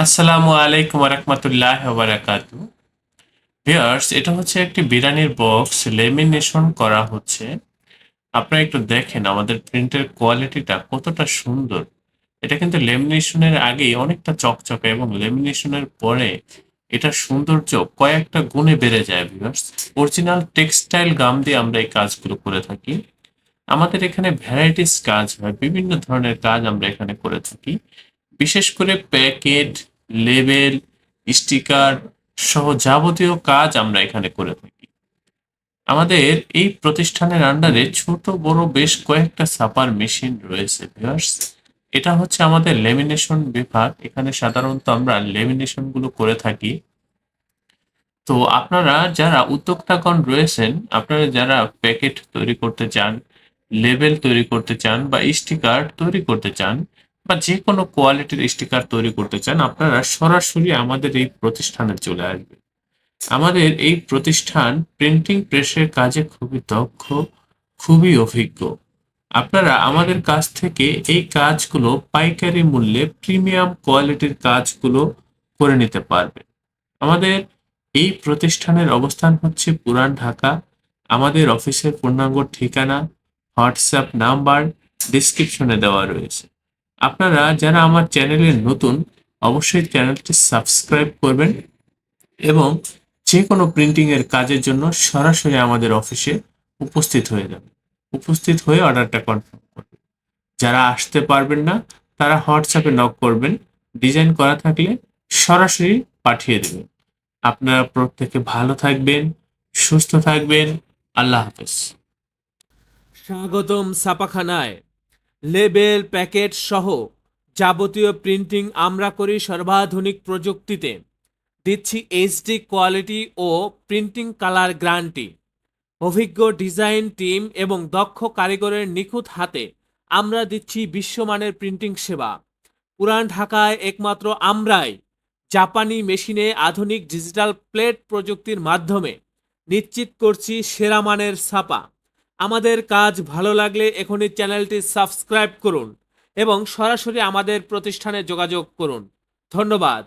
আসসালামু আলাইকুম রহমতুল্লাহ বারাকাতু। ভিউয়ার্স, এটা হচ্ছে একটি বিরিয়ানির বক্স লেমিনেশন করা হচ্ছে। আপনারা একটু দেখেন আমাদের প্রিন্টের কোয়ালিটিটা কতটা সুন্দর। এটা কিন্তু লেমিনেশনের আগেই অনেকটা চকচকে এবং লেমিনেশনের পরে এটা সৌন্দর্য কয়েকটা গুণে বেড়ে যায়। ভিউয়ার্স, অরিজিনাল টেক্সটাইল গাম দিয়ে আমরা এই কাজগুলো করে থাকি। আমাদের এখানে ভ্যারাইটিস কাজ হয়, বিভিন্ন ধরনের কাজ আমরা এখানে করে থাকি। বিশেষ করে প্যাকেট, লেবেল, স্টিকার সহ যাবতীয় কাজ আমরা এখানে করে থাকি। আমাদের এই প্রতিষ্ঠানের আন্ডারে ছোট বড় বেশ কয়েকটা ছাপার মেশিন রয়েছে ভিউয়ার্স। এটা হচ্ছে আমাদের লেমিনেশন বিভাগ। এখানে সাধারণত আমরা লেমিনেশন গুলো করে থাকি। তো আপনারা যারা উদ্যোক্তাগণ রয়েছেন, আপনারা যারা প্যাকেট তৈরি করতে চান, লেবেল তৈরি করতে চান বা স্টিকার তৈরি করতে চান বা যে কোনো কোয়ালিটির স্টিকার তৈরি করতে চান, আপনারা সরাসরি আমাদের এই প্রতিষ্ঠানে চলে আসবেন। আমাদের এই প্রতিষ্ঠান প্রিন্টিং প্রেসের কাজে খুবই দক্ষ, খুবই অভিজ্ঞ। আপনারা আমাদের কাছ থেকে এই কাজগুলো পাইকারি মূল্যে প্রিমিয়াম কোয়ালিটির কাজগুলো করে নিতে পারবেন। আমাদের এই প্রতিষ্ঠানের অবস্থান হচ্ছে পুরান ঢাকা। আমাদের অফিসের পূর্ণাঙ্গ ঠিকানা, হোয়াটসঅ্যাপ নাম্বার ডিসক্রিপশনে দেওয়া রয়েছে। আপনারা যারা আমার চ্যানেলে নতুন, অবশ্যই চ্যানেলটি সাবস্ক্রাইব করবেন এবং যে কোনো প্রিন্টিং এর কাজের জন্য সরাসরি আমাদের অফিসে উপস্থিত হয়ে যাবেন। উপস্থিত হয়ে অর্ডারটা কনফার্ম করবেন। যারা আসতে পারবেন না, তারা হোয়াটসঅ্যাপে নক করবেন। ডিজাইন করা থাকলে সরাসরি পাঠিয়ে দেবেন। আপনারা প্রত্যেকে ভালো থাকবেন, সুস্থ থাকবেন। আল্লাহ হাফেজ। স্বাগতম ছাপাখানায়। লেবেল, প্যাকেট সহ যাবতীয় প্রিন্টিং আমরা করি সর্বাধুনিক প্রযুক্তিতে। দিচ্ছি এইচডি কোয়ালিটি ও প্রিন্টিং কালার গ্যারান্টি। অভিজ্ঞ ডিজাইন টিম এবং দক্ষ কারিগরের নিখুঁত হাতে আমরা দিচ্ছি বিশ্বমানের প্রিন্টিং সেবা। পুরান ঢাকায় একমাত্র আমরাই জাপানি মেশিনে আধুনিক ডিজিটাল প্লেট প্রযুক্তির মাধ্যমে নিশ্চিত করছি সেরা মানের ছাপা। আমাদের কাজ ভালো লাগলে এখনই চ্যানেলটি সাবস্ক্রাইব করুন এবং সরাসরি আমাদের প্রতিষ্ঠানে যোগাযোগ করুন। ধন্যবাদ।